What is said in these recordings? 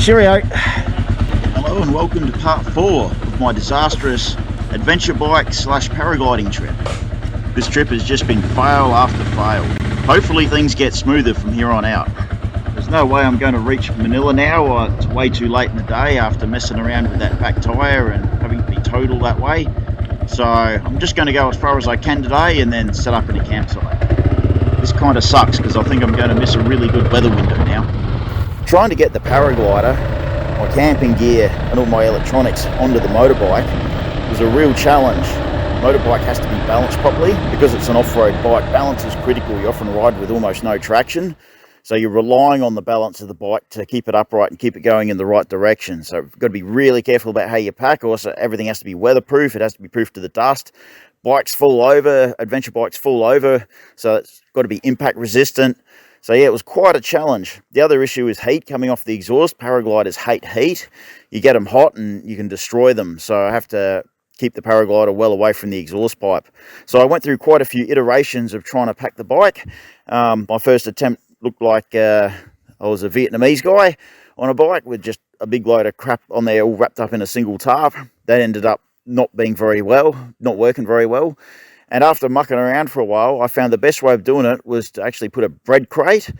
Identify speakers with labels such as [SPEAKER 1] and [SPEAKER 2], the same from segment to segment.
[SPEAKER 1] Cheerio. Hello and welcome to part 4 of my disastrous adventure bike / paragliding trip. This trip has just been fail after fail. Hopefully things get smoother from here on out. There's no way I'm going to reach Manilla now. It's way too late in the day after messing around with that back tyre and having to be towed all that way. So I'm just going to go as far as I can today and then set up in a campsite. This kind of sucks because I think I'm going to miss a really good weather window now. Trying to get the paraglider, my camping gear and all my electronics onto the motorbike was a real challenge. Motorbike has to be balanced properly. Because it's an off-road bike, balance is critical. You often ride with almost no traction, so you're relying on the balance of the bike to keep it upright and keep it going in the right direction. So you've got to be really careful about how you pack. Also, everything has to be weatherproof. It has to be proof to the dust. Bikes fall over, adventure bikes fall over, so it's got to be impact resistant. So yeah, it was quite a challenge. The other issue is heat coming off the exhaust. Paragliders hate heat. You get them hot and you can destroy them. So I have to keep the paraglider well away from the exhaust pipe. So I went through quite a few iterations of trying to pack the bike. My first attempt looked like I was a Vietnamese guy on a bike with just a big load of crap on there all wrapped up in a single tarp. That ended up not working very well. And after mucking around for a while, I found the best way of doing it was to actually put a bread crate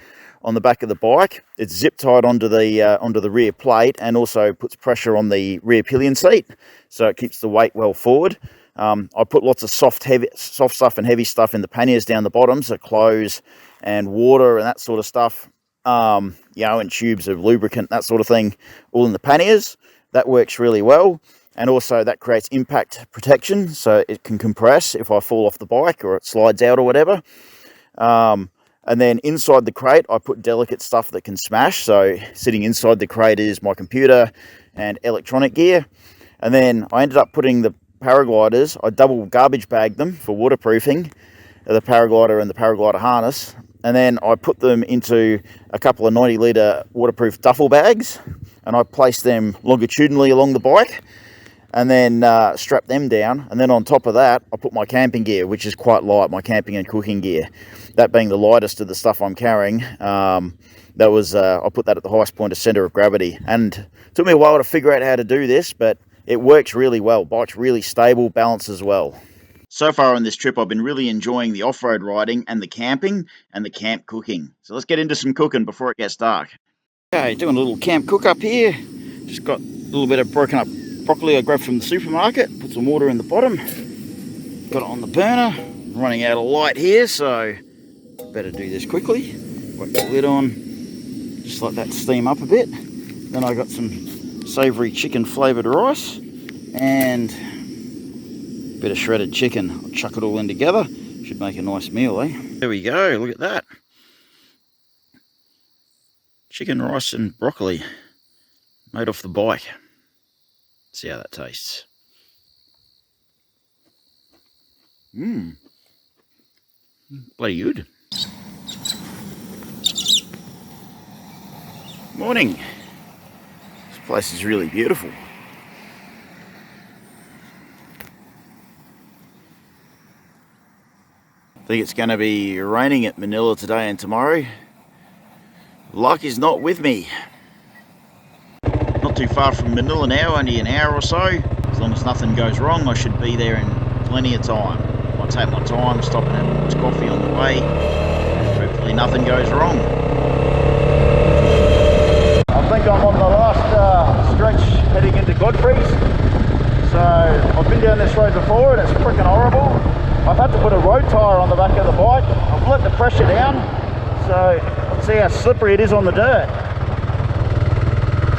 [SPEAKER 1] on the back of the bike. It's zip tied onto the rear plate and also puts pressure on the rear pillion seat, so it keeps the weight well forward. I put lots of soft stuff and heavy stuff in the panniers down the bottom, so clothes and water and that sort of stuff, and tubes of lubricant, that sort of thing, all in the panniers. That works really well. And also that creates impact protection, so it can compress if I fall off the bike or it slides out or whatever. And then inside the crate, I put delicate stuff that can smash. So sitting inside the crate is my computer and electronic gear. And then I ended up putting the paragliders, I double garbage bagged them for waterproofing, the paraglider and the paraglider harness. And then I put them into a couple of 90-litre waterproof duffel bags, and I placed them longitudinally along the bike, and then strap them down. And then on top of that, I put my camping gear, which is quite light, my camping and cooking gear. That being the lightest of the stuff I'm carrying. I put that at the highest point of centre of gravity. And it took me a while to figure out how to do this, but it works really well. Bike's really stable, balances well. So far on this trip, I've been really enjoying the off-road riding and the camping and the camp cooking. So let's get into some cooking before it gets dark. Okay, doing a little camp cook up here. Just got a little bit of broken up broccoli I grabbed from the supermarket, put some water in the bottom, got it on the burner, running out of light here, so better do this quickly. Whack the lid on, just let that steam up a bit. Then I got some savoury chicken flavoured rice and a bit of shredded chicken. I'll chuck it all in together, should make a nice meal, eh? There we go, look at that. Chicken, rice and broccoli made off the bike. See how that tastes. Bloody good. Morning. This place is really beautiful. I think it's going to be raining at Manilla today and tomorrow. Luck is not with me. Not too far from Manilla now, only an hour or so. As long as nothing goes wrong, I should be there in plenty of time. I'll take my time, stop and have a much coffee on the way. Hopefully nothing goes wrong. I think I'm on the last stretch heading into Godfrey's. So I've been down this road before and it's freaking horrible. I've had to put a road tyre on the back of the bike. I've let the pressure down, so let's see how slippery it is on the dirt.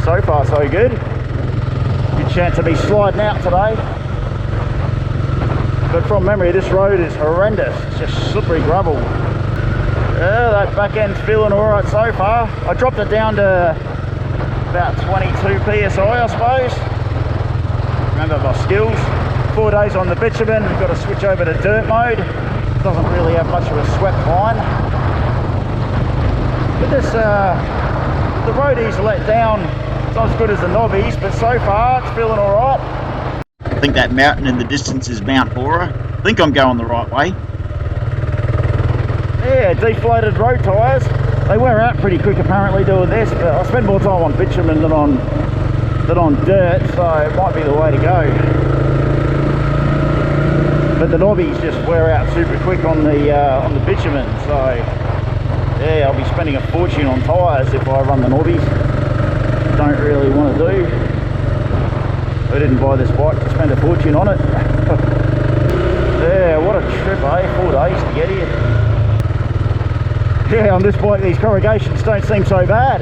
[SPEAKER 1] So far so good. Good chance of me sliding out today. But from memory this road is horrendous. It's just slippery gravel. That back end's feeling alright so far. I dropped it down to about 22 PSI I suppose. Remember my skills. 4 days on the bitumen, we've got to switch over to dirt mode. Doesn't really have much of a swept line. But this, the roadies let down. It's not as good as the knobbies, but so far it's feeling alright. I think that mountain in the distance is Mount Bora. I think I'm going the right way. Yeah, deflated road tyres. They wear out pretty quick apparently doing this, but I spend more time on bitumen than on dirt, so it might be the way to go. But the knobbies just wear out super quick on the bitumen, so yeah, I'll be spending a fortune on tyres if I run the knobbies. Don't really want to do. I didn't buy this bike to spend a fortune on it. Yeah, what a trip, eh? 4 days to get here. Yeah, on this bike these corrugations don't seem so bad.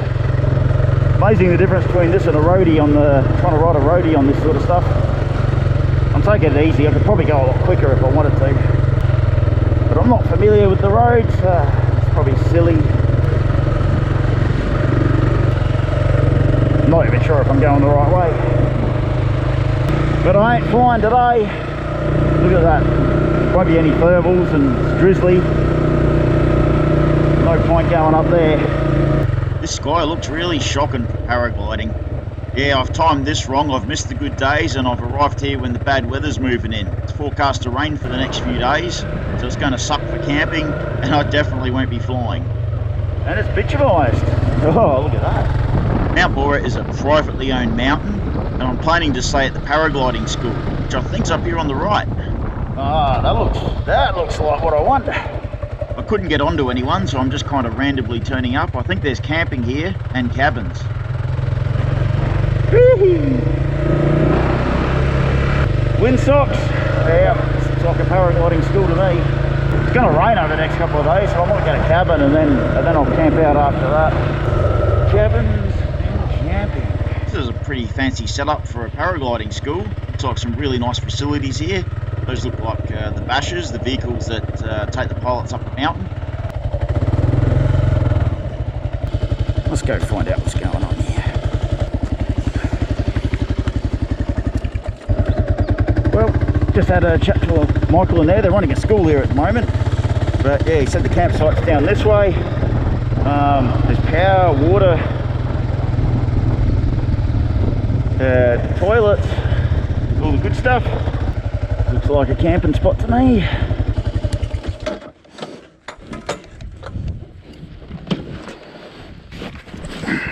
[SPEAKER 1] Amazing the difference between this and a roadie on trying to ride a roadie on this sort of stuff. I'm taking it easy. I could probably go a lot quicker if I wanted to. But I'm not familiar with the roads. It's probably silly. I'm not even sure if I'm going the right way. But I ain't flying today. Look at that. Won't be any thermals and it's drizzly. No point going up there. This sky looks really shocking for paragliding. Yeah, I've timed this wrong. I've missed the good days and I've arrived here when the bad weather's moving in. It's forecast to rain for the next few days, so it's going to suck for camping, and I definitely won't be flying. And it's bitumised. Oh, look at that. Mount Bora is a privately owned mountain, and I'm planning to stay at the paragliding school, which I think's up here on the right. Ah, that looks like what I want. I couldn't get onto anyone, so I'm just kind of randomly turning up. I think there's camping here and cabins. Windsocks. Yeah, it's like a paragliding school to me. It's going to rain over the next couple of days, so I might get a cabin and then I'll camp out after that. Cabins and camping. This is a pretty fancy setup for a paragliding school. Looks like some really nice facilities here. Those look like the bashers, the vehicles that take the pilots up the mountain. Let's go find out what's going on here. Well, just had a chat to Michael in there. They're running a school here at the moment. But yeah, he said the campsite's down this way. There's power, water, toilets, all the good stuff. Looks like a camping spot to me.